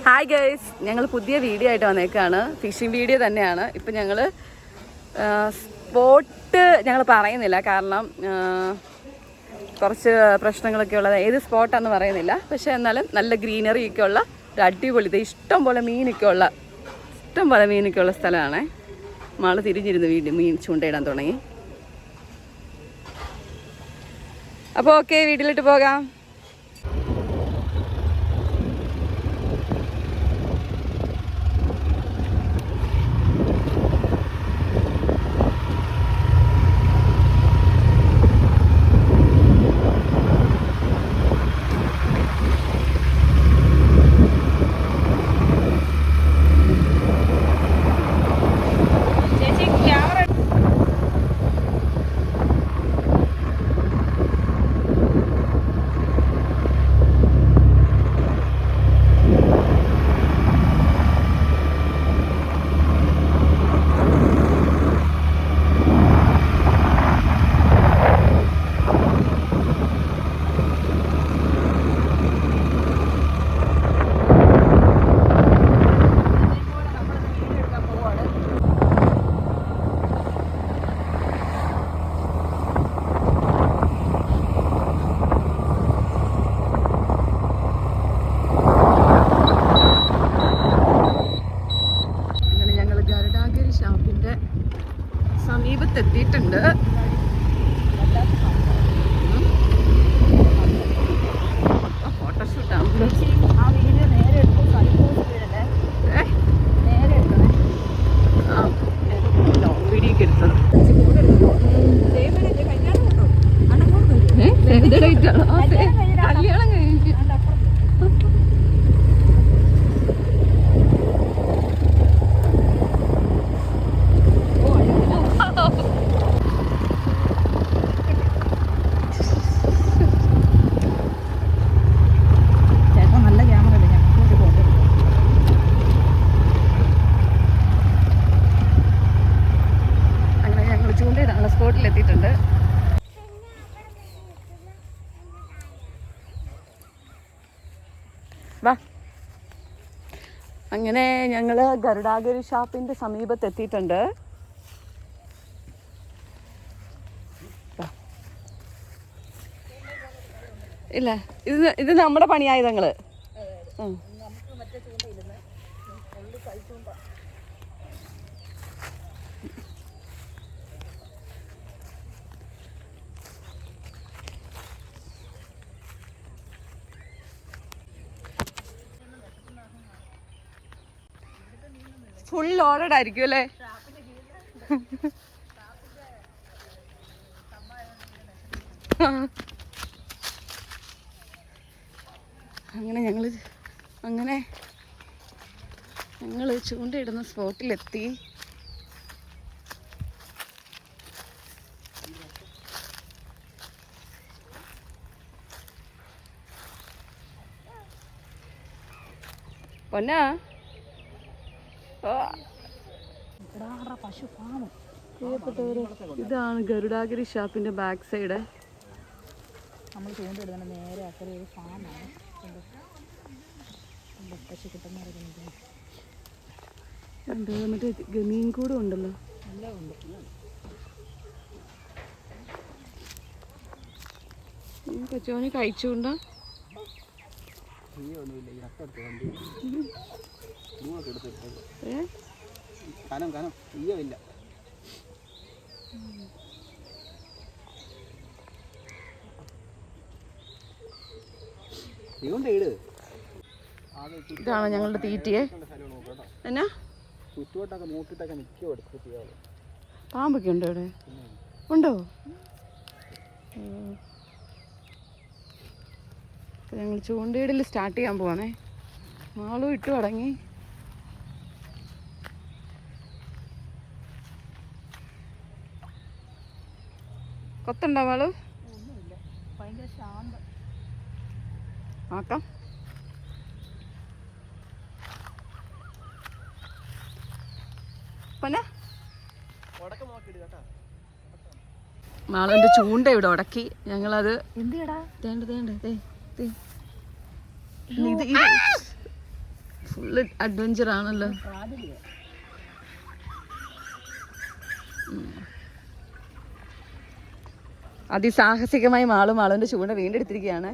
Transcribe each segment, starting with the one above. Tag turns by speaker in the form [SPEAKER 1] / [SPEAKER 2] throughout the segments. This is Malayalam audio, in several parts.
[SPEAKER 1] ഹായ് ഗൈസ്, ഞങ്ങൾ പുതിയ വീഡിയോ ആയിട്ട് വന്നേക്കാണ്. ഫിഷിംഗ് വീഡിയോ തന്നെയാണ്. ഇപ്പം ഞങ്ങൾ സ്പോട്ട് ഞങ്ങൾ പറയുന്നില്ല, കാരണം കുറച്ച് പ്രശ്നങ്ങളൊക്കെ ഉള്ളത്. ഏത് സ്പോട്ടാണെന്ന് പറയുന്നില്ല. പക്ഷേ എന്നാലും നല്ല ഗ്രീനറി ഒക്കെ ഉള്ള ഒരു അടിപൊളി, ഇഷ്ടം പോലെ മീനൊക്കെ ഉള്ള സ്ഥലമാണ്. മാള് തിരിഞ്ഞിരുന്ന് മീൻ ചൂണ്ടയിടാൻ തുടങ്ങി. അപ്പോൾ ഓക്കെ, വീട്ടിലിട്ട് പോകാം. സമീപത്തെത്തിയിട്ടുണ്ട്. ഫോട്ടോഷൂട്ടാണ്. വീഡിയോ എടുത്തത് കല്യാണം കഴിഞ്ഞിട്ട് സ്പോട്ടിലെത്തിയിട്ടുണ്ട്. വാ, അങ്ങനെ ഞങ്ങൾ ഗരുഡാഗിരി ഷാപ്പിൻ്റെ സമീപത്തെത്തിയിട്ടുണ്ട്. ഇല്ല, ഇത് നമ്മുടെ പണിയായുധങ്ങള്. ഫുൾ ലോഡഡ് ആയിരിക്കും അല്ലേ? അങ്ങനെ ഞങ്ങൾ ചൂണ്ടയിടുന്ന സ്പോട്ടിലെത്തി. പൊന്നാ, ഇതാണ് ഗരുഡാഗിരി ഷാപ്പിന്റെ ബാക്ക് സൈഡ്.
[SPEAKER 2] നമ്മൾ ചൂണ്ടിടുന്ന നേരെ അക്കരെ ഒരു ഫാമാണ്. പശു കിട്ടുന്ന
[SPEAKER 1] മറ്റേ ഗമീൻ കൂടും ഉണ്ടല്ലോ,
[SPEAKER 2] എല്ലാം ഉണ്ട്.
[SPEAKER 1] കൊച്ചോന് കഴിച്ചുകൊണ്ടോ? ഇതാണ് ഞങ്ങളുടെ തീറ്റിയെ. എന്നാ പാമ്പൊക്കെ ഉണ്ടോ ഇവിടെ? ഉണ്ടോ? ഞങ്ങൾ ചൂണ്ടയിടൽ സ്റ്റാർട്ട് ചെയ്യാൻ പോവാണേ. മാളും ഇട്ടു തുടങ്ങി. കൊത്തുണ്ടോ മാളു?
[SPEAKER 2] ഭയങ്കര ശാന്തം.
[SPEAKER 1] നോക്കാം. മാളന്റെ ചൂണ്ട ഇവിടെ ഉടക്കി. ഞങ്ങളത് ഫുള്ള് അഡ്വഞ്ചർ ആണല്ലോ. അതിസാഹസികമായി മാളുവിന്റെ ചൂണ്ട വീണ്ടെടുത്തിരിക്കുകയാണ്.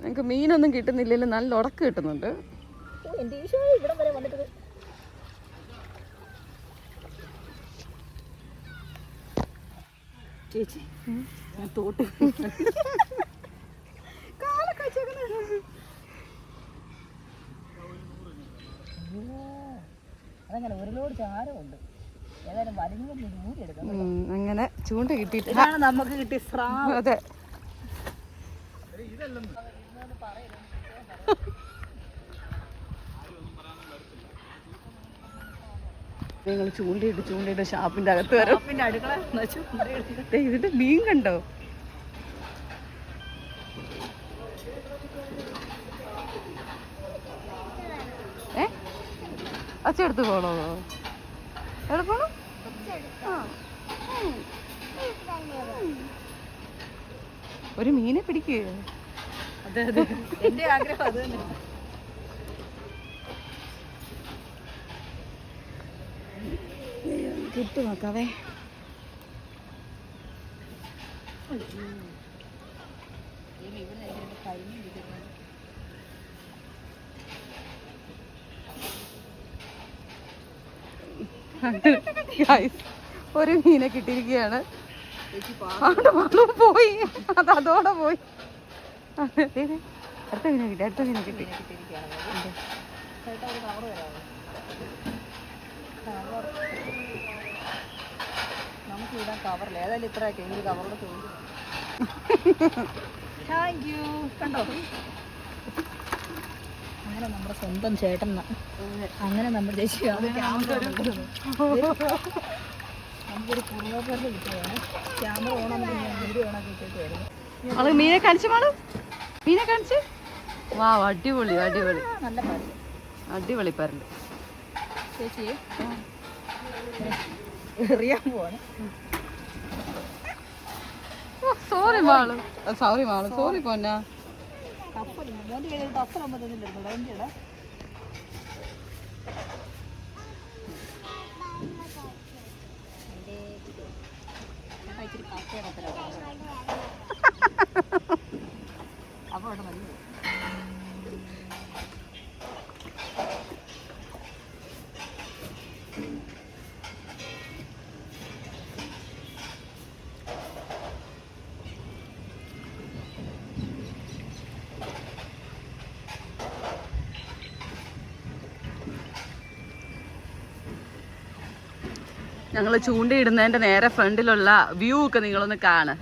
[SPEAKER 1] ഞങ്ങൾക്ക് മീനൊന്നും കിട്ടുന്നില്ലല്ലോ, നല്ല ഉടക്ക് കിട്ടുന്നുണ്ട്.
[SPEAKER 2] ചേച്ചി തോട്ട് അതങ്ങനെ ഒരു ലോഡ് ചാരമുണ്ട്. ഏതായാലും വലിഞ്ഞ ദൂരെ എടുക്കാം.
[SPEAKER 1] അങ്ങനെ ചൂണ്ട കിട്ടിയിട്ട്
[SPEAKER 2] നമുക്ക് കിട്ടിയ സ്രാവ്.
[SPEAKER 1] അതെ, നിങ്ങൾ ചൂണ്ടയിട്ട് ഷാപ്പിന്റെ അകത്ത് വരും. ഇതിന്റെ മീൻ കണ്ടോ? അച്ചെടുത്ത് പോണോ? എവിടെ പോണോ? ഒരു മീനെ പിടിക്കുക.
[SPEAKER 2] അതെ അതെ, എന്റെ ആഗ്രഹം അത് തന്നെ.
[SPEAKER 1] കിട്ടു നോക്കാവേ. ഒരു മീനെ കിട്ടിയിരിക്കുകയാണ്. പോയി, അതോടെ പോയി. അടുത്ത മീനെ കിട്ടി.
[SPEAKER 2] നമുക്ക് ഇടാൻ കവറില്ല, ഏതായാലും ഇത്രയൊക്കെ ഈ കവറിൽ ചോദിച്ചു. Thank you. കണ്ടോ, അങ്ങനെ നമ്മുടെ സ്വന്തം ചേട്ടൻ, അങ്ങനെ നമ്മുടെ ചേച്ചി നമുക്കൊരു കുറുവാപ്പറിൽ കിട്ടുകയാണ്. ക്യാമറ ഓണം വീഡിയോ ഓണാക്കി കിട്ടുമായിരുന്നു.
[SPEAKER 1] മീനെ കാണിച്ചു മാളു, മീനെ കാണിച്ച്. വാ, അടിപൊളി അടിപൊളി,
[SPEAKER 2] നല്ല പരല്,
[SPEAKER 1] അടിപൊളി പരല്.
[SPEAKER 2] ചേച്ചിയെ എറിയാൻ പോവാണ്.
[SPEAKER 1] സോറി മാളു, സോറി പൊന്നാ.
[SPEAKER 2] കപ്പലില്ല, മോൻ്റെ കയ്യിൽ കപ്പലാകുമ്പോൾ തന്നില്ലായിരുന്നു. വണ്ടിയുടെ ഇച്ചിരി കപ്പയുടെ കപ്പലാണ് അപ്പോൾ അവിടെ മതി.
[SPEAKER 1] ഞങ്ങൾ ചൂണ്ടയിടുന്നതിന്റെ നേരെ ഫ്രണ്ടിലുള്ള വ്യൂ ഒക്കെ നിങ്ങളൊന്ന് കാണ്.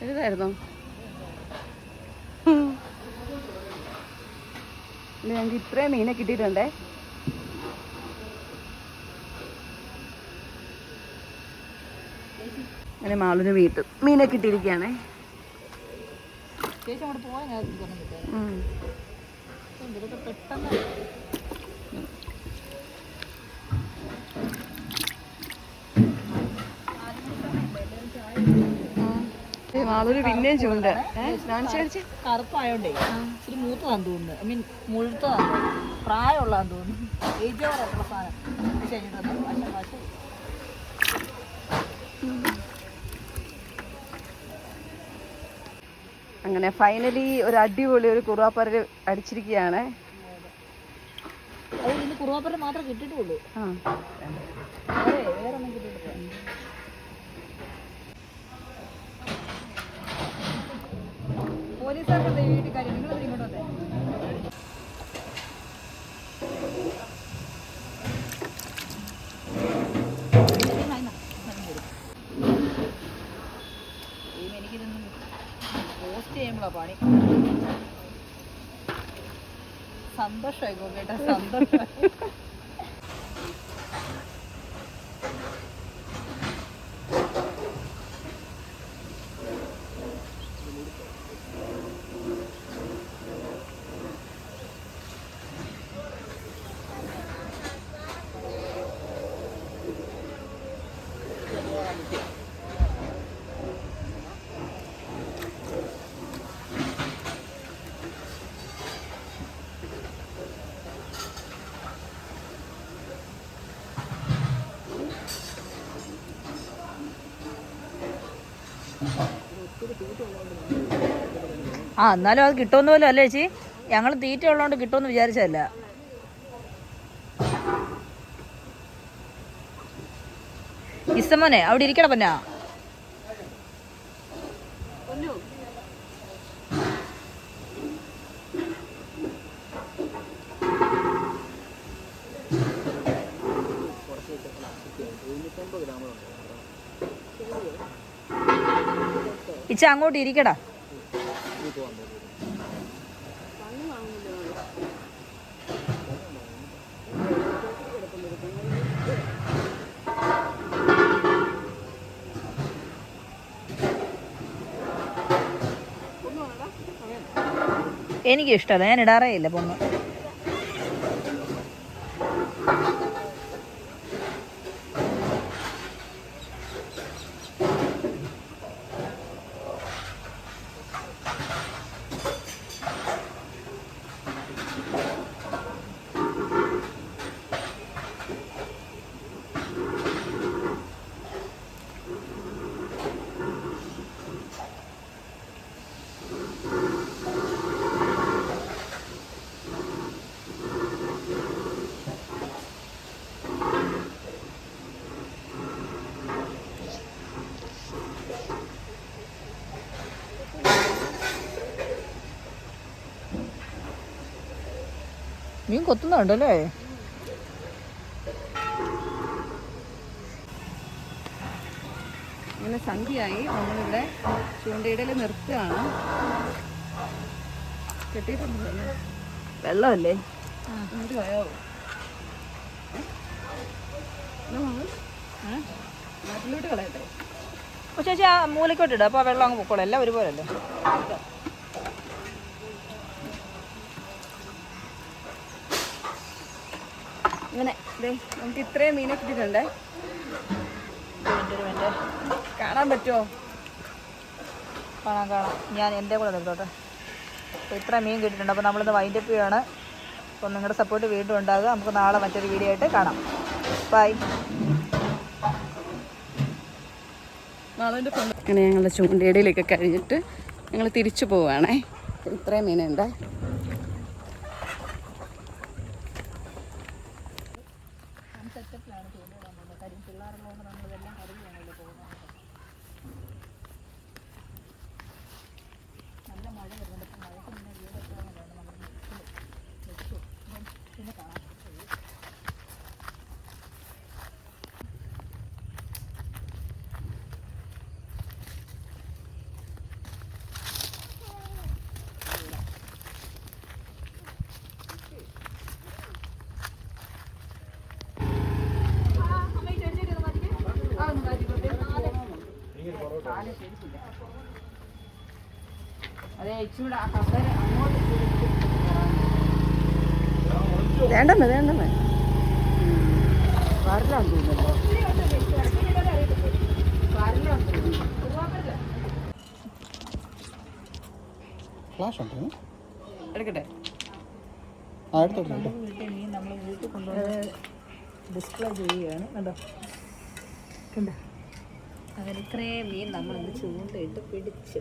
[SPEAKER 1] ഏതായിരുന്നോ? ഞങ്ങൾക്ക് ഇത്രയും മീനെ കിട്ടിയിട്ടുണ്ടേ. അങ്ങനെ മാളിന് വീട്ടും മീനെ കിട്ടിയിരിക്കുകയാണേ.
[SPEAKER 2] ചേച്ചി അങ്ങോട്ട് പോയാൽ ഞാൻ ഇതൊക്കെ പെട്ടെന്ന്
[SPEAKER 1] മാളൂര് പിന്നെയും ചൂണ്ട
[SPEAKER 2] കറുപ്പായോണ്ടേ ഇച്ചിരി മൂത്തതാന്ന് തോന്നുന്നു. ഐ മീൻ മുഴുത്തതാന്ന്, പ്രായമുള്ളതാന്ന് തോന്നുന്നു. ഏജ് ഓവറായിട്ടുള്ള സാധനം ശരി.
[SPEAKER 1] അങ്ങനെ ഫൈനലി ഒരു അടിപൊളി ഒരു കുറുവാപ്പരൽ അടിച്ചിരിക്കുകയാണ്.
[SPEAKER 2] അത് ഇന്ന് കുറുവാപ്പരൽ മാത്രമേ കിട്ടിയിട്ടുള്ളൂ. വേറെ ഒന്നും കിട്ടിയിട്ടില്ല. പോലീസുകാർക്ക് വീട്ടിൽ കാര്യം നിങ്ങൾ ഇങ്ങോട്ട് വന്നേ. എനിക്കിതൊന്നും പോസ്റ്റ് ചെയ്യുമ്പോഴാണ് പണി. സന്തോഷമായി കേട്ടോ, സന്തോഷമായി. ആ എന്നാലും അത് കിട്ടുമെന്ന് പോലും അല്ലേ ചേച്ചി, ഞങ്ങൾ തീറ്റ ഉള്ളതുകൊണ്ട് കിട്ടുമെന്ന് വിചാരിച്ചതല്ല. ഇസമോനെ അവിടെ ഇരിക്കണ പന്നാ. ഇച്ച അങ്ങോട്ട് ഇരിക്കടാ. എനിക്ക് ഇഷ്ടമല്ല, ഞാൻ ഇടാറേ ഇല്ല പൊണ്ണ്. മീൻ കൊത്തുന്നുണ്ടല്ലേ.
[SPEAKER 1] അങ്ങനെ സന്ധ്യയായി, നമ്മളിവിടെ ചൂണ്ടയിടൽ നിർത്തുകയാണ്. കെട്ടിയിട്ടുണ്ടല്ലേ വെള്ളമല്ലേ, എന്നിട്ട് പോയാവോ നാട്ടിലോട്ട് കളയട്ടെ.
[SPEAKER 2] പക്ഷേ ചേച്ചി ആ മൂലക്കോട്ട് ഇടുക, അപ്പോൾ ആ വെള്ളം അങ്ങ് പൊക്കോളൂ. എല്ലാം ഒരുപോലെ അല്ലേ.
[SPEAKER 1] ഇങ്ങനെ നമുക്ക് ഇത്രയും മീനെ കിട്ടിയിട്ടുണ്ടേ. കാണാൻ പറ്റുമോ?
[SPEAKER 2] കാണാം. ഞാൻ എൻ്റെ കൂടെ നിർത്തോട്ടെ. അപ്പോൾ ഇത്ര മീൻ കിട്ടിയിട്ടുണ്ട്. അപ്പോൾ നമ്മളിന്ന് വൈൻഡപ്പ് ചെയ്യുകയാണ്. അപ്പോൾ നിങ്ങളുടെ സപ്പോർട്ട് വീണ്ടും ഉണ്ടാകുക. നമുക്ക് നാളെ മറ്റൊരു വീഡിയോ ആയിട്ട് കാണാം. ബൈ.
[SPEAKER 1] അങ്ങനെ ഞങ്ങളുടെ ചൂണ്ടയിടയിലൊക്കെ കഴിഞ്ഞിട്ട് ഞങ്ങൾ തിരിച്ചു പോവുകയാണേ. ഇത്രയും മീനുണ്ട്. വേണ്ടെന്ന് എടുക്കട്ടെ.
[SPEAKER 2] മീൻ നമ്മൾ വീട്ടിൽ കൊണ്ടുവന്ന് ഡിസ്പ്ലേ ചെയ്യുകയാണ്. കണ്ടോ അങ്ങനെ ഇത്രയും മീൻ നമ്മളിന്ന് ചൂണ്ടയിട്ട് പിടിച്ച്.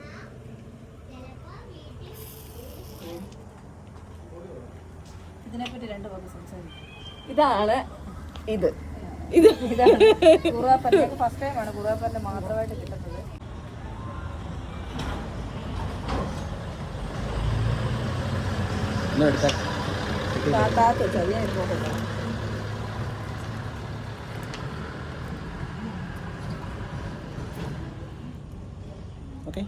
[SPEAKER 2] ഇതിനെപ്പറ്റി രണ്ട് വാക്ക് സംസാരിക്കും.
[SPEAKER 1] ഇതാണ്
[SPEAKER 2] കുറുവാപ്പല്ല് ഫസ്റ്റ് ടൈമാണ് കുറുവാപ്പല്ല് മാത്രമായിട്ട് കിട്ടുന്നത്. താത്ത ചെറിയ
[SPEAKER 3] Okay.